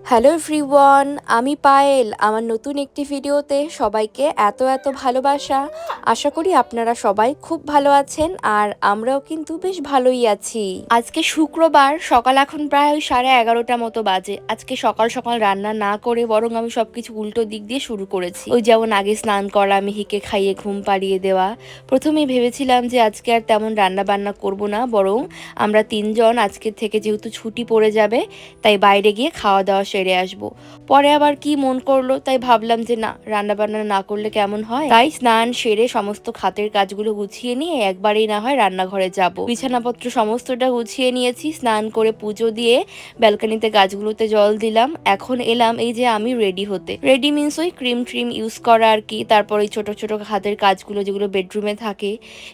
Hello everyone, আমি পায়েল। আমার নতুন একটি ভিডিওতে সবাইকে এত ভালোবাসা। আশা করি আপনারা সবাই খুব ভালো আছেন আর আমরাও কিন্তু বেশ ভালোই আছি। আজকে শুক্রবার, সকাল এখন প্রায় ওই 11:30 মতো বাজে। আজকে সকাল সকাল রান্না না করে বরং আমি সবকিছু উল্টো দিক দিয়ে শুরু করেছি। ওই যেমন আগে স্নান করা, মিহিকে খাইয়ে ঘুম পাড়িয়ে দেওয়া। প্রথমেই ভেবেছিলাম যে আজকে আর তেমন রান্না বান্না করব না, বরং আমরা তিনজন আজকে থেকে যেহেতু ছুটি পড়ে যাবে তাই বাইরে গিয়ে খাওয়া দাওয়া সেরে আসবো। পরে আবার কি মন করলো, তাই ভাবলাম যে না, রান্না বান্না না করলে কেমন হয়। তাই স্নান সেরে সমস্ত খাতের কাজগুলো গুছিয়ে নিয়ে একবারেই না হয় রান্নাঘরে যাব। বিছানাপত্র সমস্তটা গুছিয়ে নিয়েছি, স্নান করে পুজো দিয়ে ব্যালকনিতে গাছগুলোতে জল দিলাম। এখন এলাম এই যে আমি রেডি হতে। রেডি মিন্স ওই ক্রিম ট্রিম ইউজ করা আর কি। তারপর ওই ছোট ছোট হাতের কাজগুলো যেগুলো বেডরুমে থাকে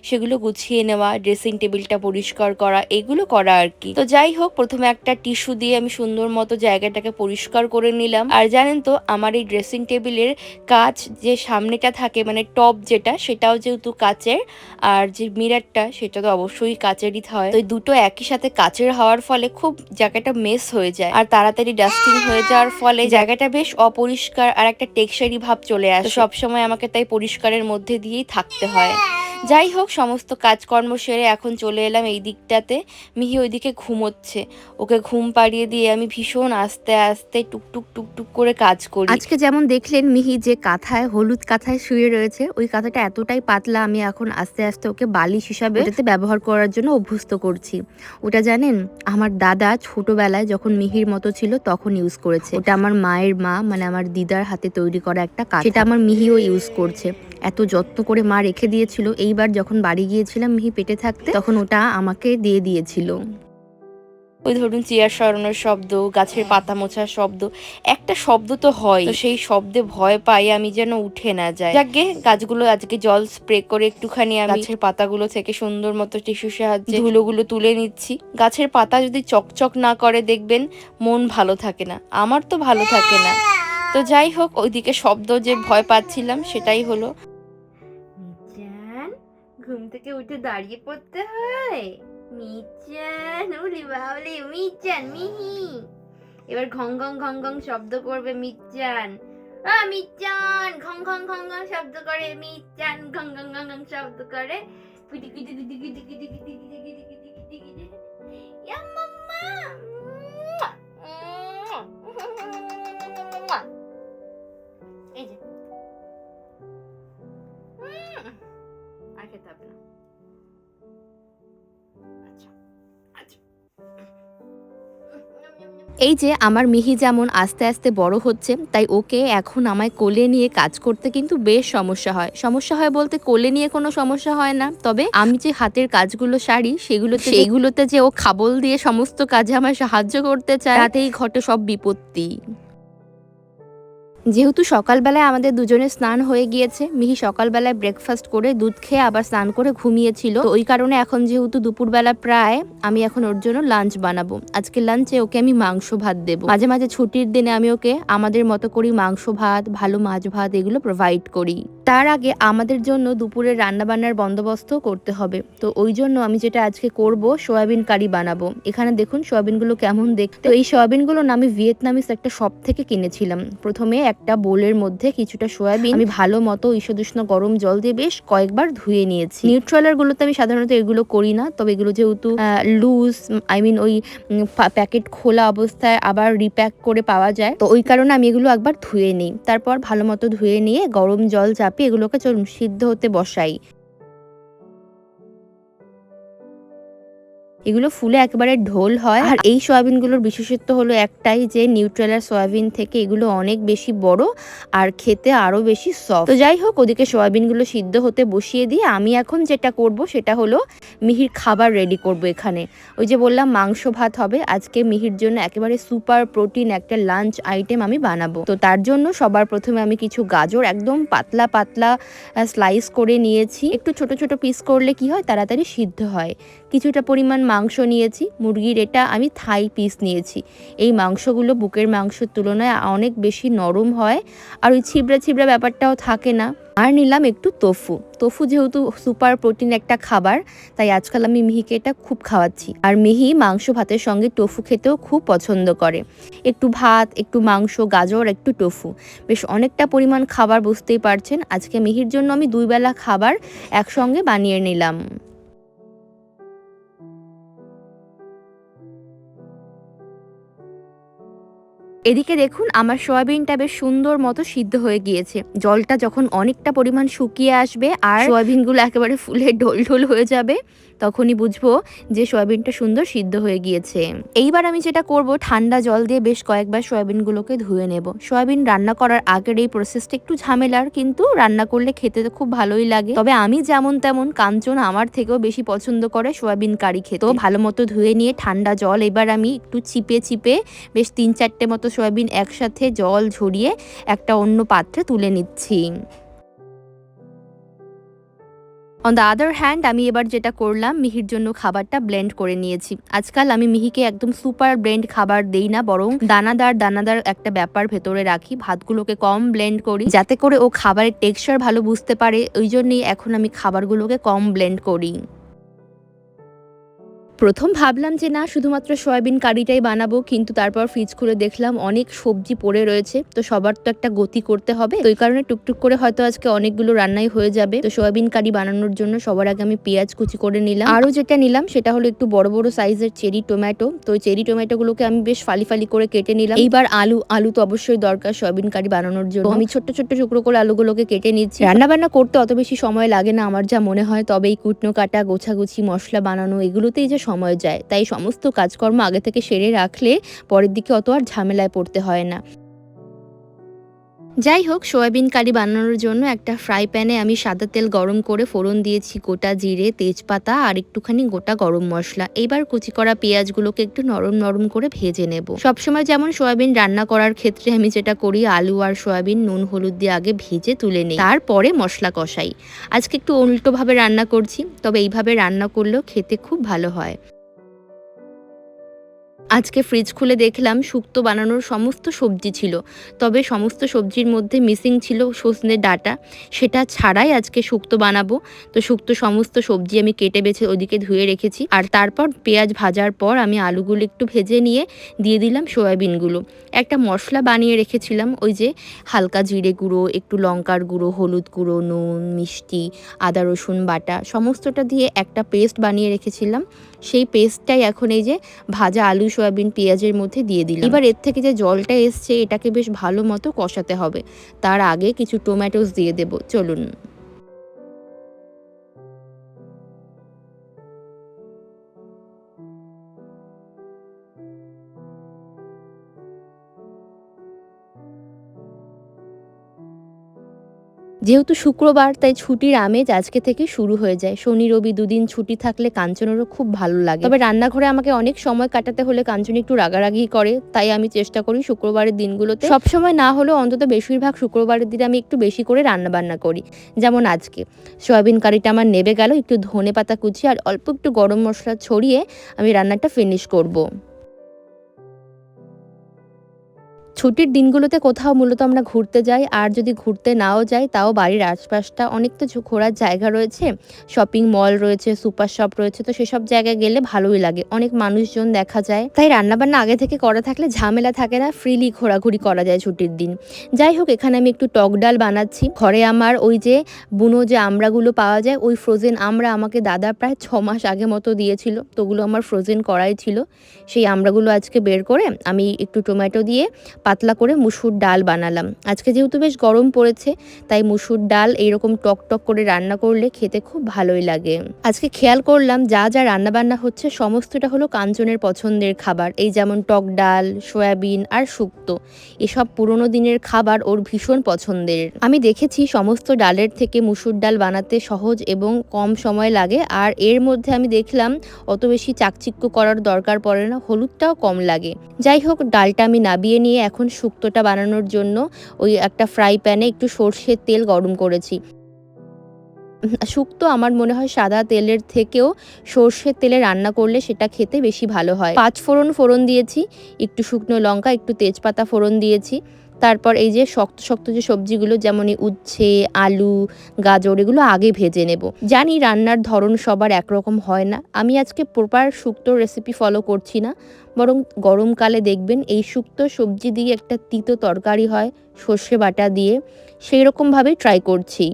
সেগুলো গুছিয়ে নেওয়া, ড্রেসিং টেবিলটা পরিষ্কার করা, এগুলো করা আর কি। তো যাই হোক, প্রথমে একটা টিস্যু দিয়ে আমি সুন্দর মতো জায়গাটাকে পরিষ্কার করে নিলাম। আর জানেন তো, আমার এই ড্রেসিং টেবিলের কাচ যে সামনেটা থাকে, মানে টপ যেটা, সেটাও যেহেতু কাচের, আর যে মিরারটা সেটা তো অবশ্যই কাচেরই হয়। তো এই দুটো একই সাথে কাচের হওয়ার ফলে খুব জায়গাটা মেস হয়ে যায়, আর তাড়াতাড়ি ডাস্টিং হয়ে যাওয়ার ফলে জায়গাটা বেশ অপরিষ্কার আর একটা টেক্সচারি ভাব চলে আসে। সবসময় আমাকে তাই পরিষ্কারের মধ্যে দিয়েই থাকতে হয়। যাই হোক, সমস্ত কাজকর্ম সেরে এখন চলে এলাম এই দিকটাতে। মিহি ওইদিকে ঘুমোচ্ছে, ওকে ঘুম পাড়িয়ে দিয়ে আমি ভীষণ আস্তে আস্তে টুকটুক টুকটুক করে কাজ করি। আজকে যেমন দেখলেন মিহি যে কাঁথায়, হলুদ কাঁথায় শুয়ে রয়েছে, ওই কাঁথাটা এতটাই পাতলা, আমি এখন আস্তে আস্তে ওকে বালিশ হিসাবে ওটাতে ব্যবহার করার জন্য অভ্যস্ত করছি। ওটা জানেন, আমার দাদা ছোটবেলায় যখন মিহির মতো ছিল তখন ইউজ করেছে। ওটা আমার মায়ের মা, মানে আমার দিদার হাতে তৈরি করা একটা কাঁথা, সেটা আমার মিহিও ইউজ করছে। এত যত্ন করে মা রেখে দিয়েছিল। এইবার যখন বাড়ি গিয়েছিলাম মিহি পেটে থাকতে, তখন ওটা আমাকে দিয়ে দিয়েছিল। ওই ধরুন চেয়ার সরানোর শব্দ, গাছের পাতা মোছার শব্দ, একটা শব্দ তো হয়, তো সেই শব্দে ভয় পাই আমি যেন উঠে না যায়। যাকে গাছগুলো আজকে জল স্প্রে করে একটুখানি আমি গাছের পাতাগুলো থেকে সুন্দর মতো টিস্যুর সাহায্যে ধুলোগুলো তুলে নিচ্ছি। গাছের পাতা যদি চকচক না করে, দেখবেন মন ভালো থাকে না, আমার তো ভালো থাকে না। তো যাই হোক, ওইদিকে শব্দ যে ভয় পাচ্ছিলাম সেটাই হলো। মিজান, ঘুম থেকে উঠে দাঁড়িয়ে পড়তে হয়। মিজান, উলি বাবলি, মিজান, মিহি এবার ঘং ঘং ঘং ঘং শব্দ করবে। মিজান, মিজান, ঘং ঘং ঘং ঘং শব্দ করে। মিজান ঘং ঘং ঘং ঘং শব্দ করে। পিটি পিটি পিটি পিটি পিটি পিটি পিটি পিটি পিটি পিটি পিটি। ইয়া মাম্মা, এই যে আর খেতে হবে না। এই যে আমার মিহি যেমন আস্তে আস্তে বড় হচ্ছে, তাই ওকে এখন আমায় কোলে নিয়ে কাজ করতে কিন্তু বেশ সমস্যা হয়। সমস্যা হয় বলতে কোলে নিয়ে কোনো সমস্যা হয় না, তবে আমি যে হাতের কাজগুলো সারি সেগুলোতে যে ও খাবল দিয়ে সমস্ত কাজে আমায় সাহায্য করতে চায়, তাতেই ঘটে সব বিপত্তি। যেহেতু সকালবেলায় আমাদের দুজনের স্নান হয়ে গিয়েছে, মিহি সকালবেলায় ব্রেকফাস্ট করে দুধ খেয়ে আবার স্নান করে ঘুমিয়েছিল, তো ওই কারণে এখন যেহেতু দুপুরবেলা প্রায়, আমি এখন ওর জন্য লাঞ্চ বানাবো। আজকে লাঞ্চে ওকে আমি মাংস ভাত দেবো। মাঝে মাঝে ছুটির দিনে আমি ওকে আমাদের মতো করি মাংস ভাত, ভালো মাছ ভাত এগুলো প্রোভাইড করি। তার আগে আমাদের জন্য দুপুরের রান্না বান্নার বন্দোবস্ত করতে হবে, তো ওই জন্য আমি যেটা আজকে করব, সয়াবিন কারি বানাবো। এখানে দেখুন সয়াবিনগুলো কেমন দেখতে। এই সয়াবিনগুলো না আমি ভিয়েতনামিস একটা শপ থেকে কিনেছিলাম। প্রথমে একটা বোলের মধ্যে কিছুটা সয়াবিন আমি ভালো মতো ঈষদুষ্ণ গরম জল দিয়ে বেশ কয়েকবার ধুয়ে নিয়েছি। নিউট্রালার গুলোতে আমি সাধারণত এগুলো করি না, তবে এগুলো যেহেতু লুজ, ওই প্যাকেট খোলা অবস্থায় আবার রিপ্যাক করে পাওয়া যায়, তো ওই কারণে আমি এগুলো একবার ধুয়ে নিই। তারপর ভালো মতো ধুয়ে নিয়ে গরম জল চাপিয়ে এগুলোকে চলুন সিদ্ধ হতে বসাই। এগুলো ফুলে একেবারে ঢোল হয়। আর এই সয়াবিনগুলোর বিশেষত্ব হলো একটাই, যে নিউট্রেলার সয়াবিন থেকে এগুলো অনেক বেশি বড় আর খেতে আরো বেশি সফট। তো যাই হোক, ওদিকে সয়াবিনগুলো সিদ্ধ হতে বসিয়ে দিয়ে আমি এখন যেটা করব সেটা হলো মিহির খাবার রেডি করব। এখানে ওই যে বললাম মাংস ভাত হবে আজকে মিহির জন্য, একেবারে সুপার প্রোটিন একটা লাঞ্চ আইটেম আমি বানাবো। তো তার জন্য সবার প্রথমে আমি কিছু গাজর একদম পাতলা পাতলা স্লাইস করে নিয়েছি। একটু ছোট ছোট পিস করলে কি হয়, তাড়াতাড়ি সিদ্ধ হয়। কিছুটা পরিমাণ মাংস নিয়েছি, মুরগির এটা আমি থাই পিস নিয়েছি। এই মাংসগুলো বুকের মাংসের তুলনায় অনেক বেশি নরম হয়, আর ওই ছিবড়া ছিবড়া ব্যাপারটাও থাকে না। আর নিলাম একটু তোফু। তোফু যেহেতু সুপার প্রোটিন একটা খাবার, তাই আজকাল আমি মিহিকে এটা খুব খাওয়াচ্ছি। আর মিহি মাংস ভাতের সঙ্গে টোফু খেতেও খুব পছন্দ করে। একটু ভাত, একটু মাংস, গাজর, একটু টোফু, বেশ অনেকটা পরিমাণ খাবার, বুঝতেই পারছেন। আজকে মিহির জন্য আমি 2 বেলা খাবার একসঙ্গে বানিয়ে নিলাম। এদিকে দেখুন আমার সয়াবিনটা বেশ সুন্দর মতো সিদ্ধ হয়ে গিয়েছে। জলটা যখন অনেকটা পরিমাণ শুকিয়ে আসবে আর সয়াবিনগুলো একেবারে ফুলে ঢোল ঢোল হয়ে যাবে, তখনই বুঝবো যে সয়াবিনটা সুন্দর সিদ্ধ হয়ে গিয়েছে। এইবার আমি যেটা করব, ঠান্ডা জল দিয়ে বেশ কয়েকবার সয়াবিনগুলোকে ধুয়ে নেব। সয়াবিন রান্না করার আগের এই প্রসেসটা একটু ঝামেলার, কিন্তু রান্না করলে খেতে তো খুব ভালোই লাগে। তবে আমি যেমন তেমন, কাঞ্চন আমার থেকেও বেশি পছন্দ করে সয়াবিন কারি খেতে। তো ভালো মতো ধুয়ে নিয়ে ঠান্ডা জল এবার আমি একটু চিপে চিপে বেশ 3-4টে মতো সয়াবিন একসাথে জল ঝরিয়ে একটা অন্য পাত্রে তুলে নিচ্ছি। অন দ্য আদার হ্যান্ড আমি এবার যেটা করলাম, মিহির জন্য খাবারটা ব্লেন্ড করে নিয়েছি। আজকাল আমি মিহিকে একদম সুপার ব্লেন্ড খাবার দেই না, বরং দানাদার দানাদার একটা ব্যাপার ভেতরে রাখি। ভাতগুলোকে কম ব্লেন্ড করি, যাতে করে ও খাবারের টেক্সচার ভালো বুঝতে পারে। ওই জন্যই এখন আমি খাবারগুলোকে কম ব্লেন্ড করি। প্রথম ভাবলাম যে না, শুধুমাত্র সয়াবিন কারিটাই বানাবো, কিন্তু তারপর ফ্রিজ খুলে দেখলাম অনেক সবজি পড়ে রয়েছে। তো সবার তো একটা গতি করতে হবে, তো এই কারণে টুকটুক করে হয়তো আজকে অনেকগুলো রান্নাই হয়ে যাবে। তো সয়াবিন কারি বানানোর জন্য সবার আগে আমি পেঁয়াজ কুচি করে নিলাম। আরও যেটা নিলাম সেটা হলো একটু বড় বড় সাইজের চেরি টমেটো। তো ওই চেরি টমেটোগুলোকে আমি বেশ ফালি ফালি করে কেটে নিলাম। এইবার আলু তো অবশ্যই দরকার সয়াবিন কারি বানানোর জন্য। আমি ছোট্ট ছোট্ট টুকরো করে আলুগুলোকে কেটে নিচ্ছি। রান্না বান্না করতে অত বেশি সময় লাগে না আমার যা মনে হয়, তবে এই কুটনো কাটা, গোছাগুছি, মশলা বানানো, এগুলোতেই যে সময় যায়। তাই সমস্ত কাজকর্ম আগে থেকে সেরে রাখলে পরের দিকে অত আর ঝামেলায় পড়তে হয় না। যাই হোক, সয়াবিন কারি বানানোর জন্য একটা ফ্রাই প্যানে আমি সাদা তেল গরম করে ফোড়ন দিয়েছি গোটা জিরে, তেজপাতা আর একটুখানি গোটা গরম মশলা। এইবার কুচি করা পেঁয়াজগুলোকে একটু নরম নরম করে ভেজে নেব। সবসময় যেমন সয়াবিন রান্না করার ক্ষেত্রে আমি যেটা করি, আলু আর সয়াবিন নুন হলুদ দিয়ে আগে ভেজে তুলে নিই, তারপরে মশলা কষাই। আজকে একটু উল্টোভাবে রান্না করছি, তবে এইভাবে রান্না করলেও খেতে খুব ভালো হয়। আজকে ফ্রিজ খুলে দেখলাম শুক্তো বানানোর সমস্ত সবজি ছিল, তবে সমস্ত সবজির মধ্যে মিসিং ছিল সজনে ডাঁটা। সেটা ছাড়াই আজকে শুক্তো বানাবো। তো শুক্তো সমস্ত সবজি আমি কেটে বেছে ওদিকে ধুয়ে রেখেছি, আর তারপর পেঁয়াজ ভাজার পর আমি আলুগুলো একটু ভেজে নিয়ে দিয়ে দিলাম সয়াবিনগুলো। একটা মশলা বানিয়ে রেখেছিলাম, ওই যে হালকা জিরে গুঁড়ো, একটু লঙ্কার গুঁড়ো, হলুদ গুঁড়ো, নুন, মিষ্টি, আদা রসুন বাটা, সমস্তটা দিয়ে একটা পেস্ট বানিয়ে রেখেছিলাম। সেই পেস্টটাই এখন এই যে ভাজা আলু, সয়াবিন, পেঁয়াজের মধ্যে দিয়ে দিলাম। এবার এর থেকে যে জলটা এসছে, এটাকে বেশ ভালো মতো কষাতে হবে। তার আগে কিছু টমেটোস দিয়ে দেব, চলুন। যেহেতু শুক্রবার, তাই ছুটির আমেজ আজকে থেকে শুরু হয়ে যায়। শনি রবি দুদিন ছুটি থাকলে কাঞ্চনেরও খুব ভালো লাগে। তবে রান্নাঘরে আমাকে অনেক সময় কাটাতে হলে কাঞ্চন একটু রাগারাগি করে, তাই আমি চেষ্টা করি শুক্রবারের দিনগুলোতে, সবসময় না হলেও অন্তত বেশিরভাগ শুক্রবারের দিনে আমি একটু বেশি করে রান্না বান্না করি। যেমন আজকে সয়াবিন কারিটা আমার নেবে গেল, একটু ধনে পাতা কুচি আর অল্প একটু গরম মশলা ছড়িয়ে আমি রান্নাটা ফিনিশ করব। ছুটির দিনগুলোতে কোথাও মূলত আমরা ঘুরতে যাই, আর যদি ঘুরতে নাও যাই তাও বাড়ির আশপাশটা অনেক তো ঘোরার জায়গা রয়েছে, শপিং মল রয়েছে, সুপার শপ রয়েছে। তো সেসব জায়গায় গেলে ভালোই লাগে, অনেক মানুষজন দেখা যায়। তাই রান্নাবান্না আগে থেকে করা থাকলে ঝামেলা থাকে না, ফ্রিলি ঘোরাঘুরি করা যায় ছুটির দিন। যাই হোক, এখানে আমি একটু টক ডাল বানাচ্ছি। ঘরে আমার ওই যে বুনো যে আমড়াগুলো পাওয়া যায়, ওই ফ্রোজেন আমড়া আমাকে দাদা প্রায় 6 মাস আগে মতো দিয়েছিল। তো ওগুলো আমার ফ্রোজেন করাই ছিল। সেই আমড়াগুলো আজকে বের করে আমি একটু টমেটো দিয়ে পাতলা করে মুসুর ডাল বানালাম। আজকে যেহেতু বেশ গরম পড়েছে, তাই মুসুর ডাল এইরকম টক টক করে রান্না করলে খেতে খুব ভালোই লাগে। আজকে খেয়াল করলাম যা যা রান্না বান্না হচ্ছে সমস্তটা হলো কাঞ্চনের পছন্দের খাবার। এই যেমন টক ডাল, সয়াবিন আর শুক্তো, এসব পুরোনো দিনের খাবার ওর ভীষণ পছন্দের। আমি দেখেছি সমস্ত ডালের থেকে মুসুর ডাল বানাতে সহজ এবং কম সময় লাগে, আর এর মধ্যে আমি দেখলাম অত বেশি চাকচিক্য করার দরকার পড়ে না, হলুদটাও কম লাগে। যাই হোক, ডালটা আমি নাবিয়ে নিয়ে এখন শুক্তোটা বানানোর জন্য ওই একটা ফ্রাই প্যানে একটু সর্ষের তেল গরম করেছি। শুক্তো আমার মনে হয় সাদা তেলের থেকেও সর্ষের তেলে রান্না করলে সেটা খেতে বেশি ভালো হয়। 5 ফোড়ন দিয়েছি, একটু শুকনো লঙ্কা, একটু তেজপাতা ফোড়ন দিয়েছি। তারপর এই যে শক্ত শক্ত যে সবজিগুলো যেমন উচ্ছে, আলু, গাজর এগুলো আগে ভেজে নেব। জানি রান্নার ধরন সবার একরকম হয় না, আমি আজকে প্রপার শুক্তোর রেসিপি ফলো করছি না, বরং গরমকালে দেখবেন এই শুক্তো সবজি দিয়ে একটা তিতো তরকারি হয় সর্ষে বাটা দিয়ে, সেই রকমভাবেই ট্রাই করছি।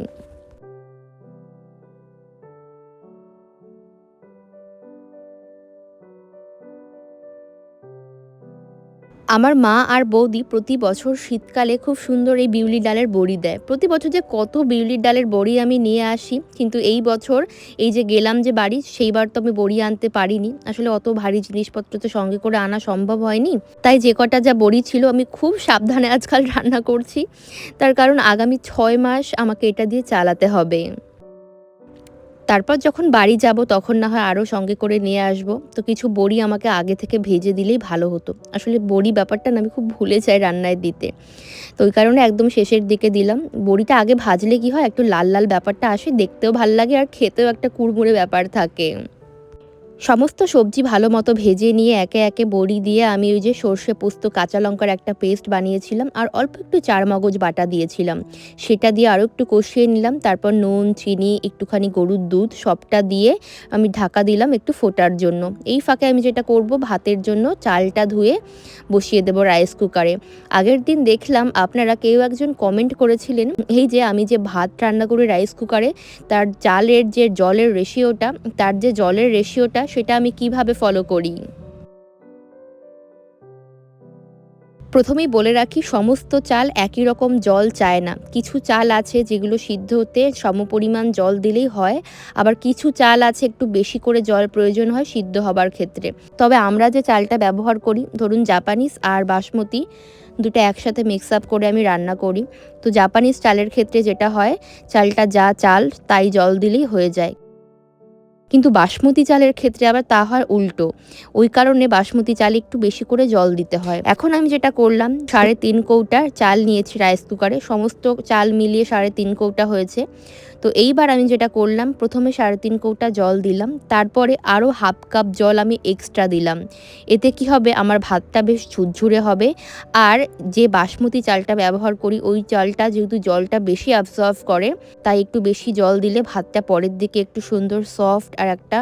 আমার মা আর বৌদি প্রতি বছর শীতকালে খুব সুন্দর এই বিউলির ডালের বড়ি দেয়। প্রতি বছর যে কত বিউলির ডালের বড়ি আমি নিয়ে আসি, কিন্তু এই বছর এই যে গেলাম যে বাড়ি, সেইবার তো আমি বড়ি আনতে পারিনি। আসলে অত ভারী জিনিসপত্র তো সঙ্গে করে আনা সম্ভব হয়নি। তাই যে কটা যা বড়ি ছিল আমি খুব সাবধানে আজকাল রান্না করছি। তার কারণ আগামী 6 মাস আমাকে এটা দিয়ে চালাতে হবে। তারপর যখন বাড়ি যাব তখন না হয় আরও সঙ্গে করে নিয়ে আসব। তো কিছু বড়ি আমাকে আগে থেকে ভেজে দিলেই ভালো হতো। আসলে বড়ি ব্যাপারটা না আমি খুব ভুলে যাই রান্নায় দিতে। তো ওই কারণে একদম শেষের দিকে দিলাম। বড়িটা আগে ভাজলে কি হয়, একটু লাল লাল ব্যাপারটা আসে, দেখতেও ভাল লাগে আর খেতেও একটা কুড়মুড়ে ব্যাপার থাকে। সমস্ত সবজি ভালো মতো ভেজে নিয়ে একে একে বড়ি দিয়ে আমি ওই যে সর্ষে পোস্ত কাঁচা লঙ্কার একটা পেস্ট বানিয়েছিলাম আর অল্প একটু চারমগজ বাটা দিয়েছিলাম, সেটা দিয়ে আরও একটু কষিয়ে নিলাম। তারপর নুন, চিনি, একটুখানি গরুর দুধ সবটা দিয়ে আমি ঢাকা দিলাম একটু ফোটার জন্য। এই ফাঁকে আমি যেটা করব, ভাতের জন্য চালটা ধুয়ে বসিয়ে দেবো রাইস কুকারে। আগের দিন দেখলাম আপনারা কেউ একজন কমেন্ট করেছিলেন এই যে আমি যে ভাত রান্না করি রাইস কুকারে, তার চালের যে জলের রেশিওটা, সেটা আমি কিভাবে ফলো করি। প্রথমেই বলে রাখি, সমস্ত চাল একই রকম জল চায় না। কিছু চাল আছে যেগুলো সিদ্ধ হতে সমপরিমাণ জল দিলেই হয়, আবার কিছু চাল আছে একটু বেশি করে জল প্রয়োজন হয় সিদ্ধ হবার ক্ষেত্রে। তবে আমরা যে চালটা ব্যবহার করি, ধরুন জাপানিজ আর বাসমতি, দুটো একসাথে মিক্স আপ করে আমি রান্না করি। তো জাপানিজ চালের ক্ষেত্রে যেটা হয়, চালটা যা চাল তাই জল দিলেই হয়ে যায়। কিন্তু বাসমতি চালের ক্ষেত্রে আবার তা হয় উল্টো। ওই কারণে বাসমতি চালে একটু বেশি করে জল দিতে হয়। এখন আমি যেটা করলাম, 3.5 কৌটা চাল নিয়েছি রাইস কুকারে, সমস্ত চাল মিলিয়ে 3.5 কৌটা হয়েছে। তো এইবার আমি যেটা করলাম, প্রথমে 3.5 কৌটা জল দিলাম, তারপরে আরও হাফ কাপ জল আমি এক্সট্রা দিলাম। এতে কি হবে, আমার ভাতটা বেশ ঝুরঝুরে হবে। আর যে বাসমতি চালটা ব্যবহার করি, ওই চালটা যেহেতু জলটা বেশি অ্যাবজর্ব করে, তাই একটু বেশি জল দিলে ভাতটা পরের দিকে একটু সুন্দর সফট আর একটা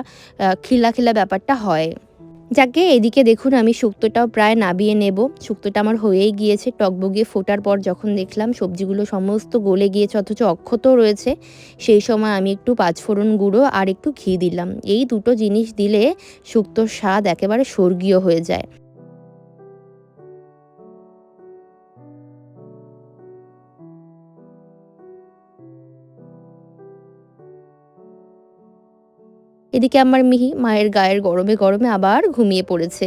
খিলা খিলা ব্যাপারটা হয়। যাকে এদিকে দেখুন আমি শুক্তোটাও প্রায় নাবিয়ে নেব। শুক্তোটা আমার হয়েই গিয়েছে, টকবগিয়ে ফোটার পর যখন দেখলাম সবজিগুলো সমস্ত গলে গিয়েছে অথচ অক্ষত রয়েছে, সেই সময় আমি একটু 5 ফোড়ন গুঁড়ো আর একটু ঘি দিলাম। এই দুটো জিনিস দিলে শুক্তোর স্বাদ একেবারে স্বর্গীয় হয়ে যায়। এদিকে আমার মিহি মায়ের গায়ের গরমে গরমে আবার ঘুমিয়ে পড়েছে।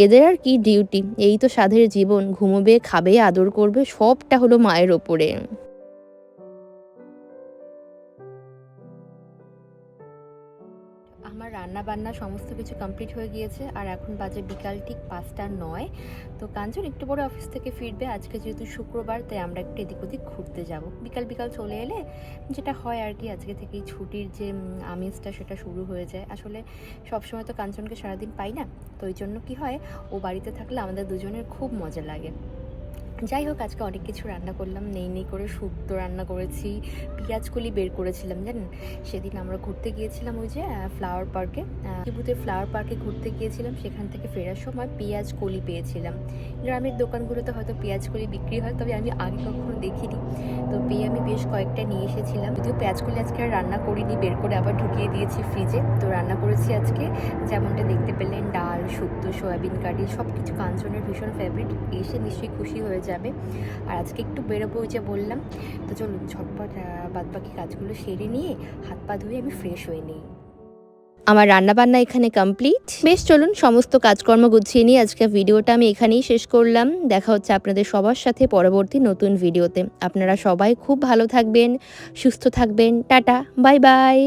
এদের আর কি ডিউটি, এই তো সাধের জীবন, ঘুমোবে, খাবে, আদর করবে, সবটা হলো মায়ের ওপরে। আমার রান্না বান্না সমস্ত কিছু কমপ্লিট হয়ে গিয়েছে আর এখন বাজে বিকাল ঠিক 5টা 9। তো কাঞ্চন একটু পরে অফিস থেকে ফিরবে, আজকে যেহেতু শুক্রবার তাই আমরা একটু এদিক ওদিক ঘুরতে যাব। বিকাল বিকাল চলে এলে যেটা হয় আর কি, আজকে থেকেই ছুটির যে আমেজটা সেটা শুরু হয়ে যায়। আসলে সবসময় তো কাঞ্চনকে সারাদিন পাই না, তো ওই জন্য কি হয়, ও বাড়িতে থাকলে আমাদের দুজনের খুব মজা লাগে। যাই হোক, আজকে অনেক কিছু রান্না করলাম, নেই করে শুক্তো রান্না করেছি, পেঁয়াজকলি বের করেছিলাম জানেন। সেদিন আমরা ঘুরতে গিয়েছিলাম ওই যে ফ্লাওয়ার পার্কে, কিবুতের ফ্লাওয়ার পার্কে ঘুরতে গিয়েছিলাম, সেখান থেকে ফেরার সময় পেঁয়াজকলি পেয়েছিলাম। গ্রামের দোকানগুলোতে হয়তো পেঁয়াজকলি বিক্রি হয়, তবে আমি আগে কখনো দেখিনি। তো পেয়ে আমি বেশ কয়েকটা নিয়ে এসেছিলাম, যদিও পেঁয়াজকলি আজকে আর রান্না করিনি, বের করে আবার ঢুকিয়ে দিয়েছি ফ্রিজে। তো রান্না করেছি আজকে যেমনটা দেখতে পেলেন, ডাল, শুক্তো, সয়াবিন কারি, সব কিছু কাঞ্চনের ভীষণ ফেভারিট, এসে নিশ্চয়ই খুশি হয়ে যাবে। আর আজকে একটু বেরোবো ওই যে বললাম, তো চলুন ঝটপট বাদবাকি কাজগুলো সেরে নিয়ে হাত পা ধুয়ে আমি ফ্রেশ হয়ে নিই। আমার রান্নাবান্না এখানে কমপ্লিট। বেশ, চলুন সমস্ত কাজকর্ম গুছিয়ে নিয়ে আজকে ভিডিওটা আমি এখানেই শেষ করলাম। দেখা হচ্ছে আপনাদের সবার সাথে পরবর্তী নতুন ভিডিওতে। আপনারা সবাই খুব ভালো থাকবেন, সুস্থ থাকবেন। Tata, bye bye.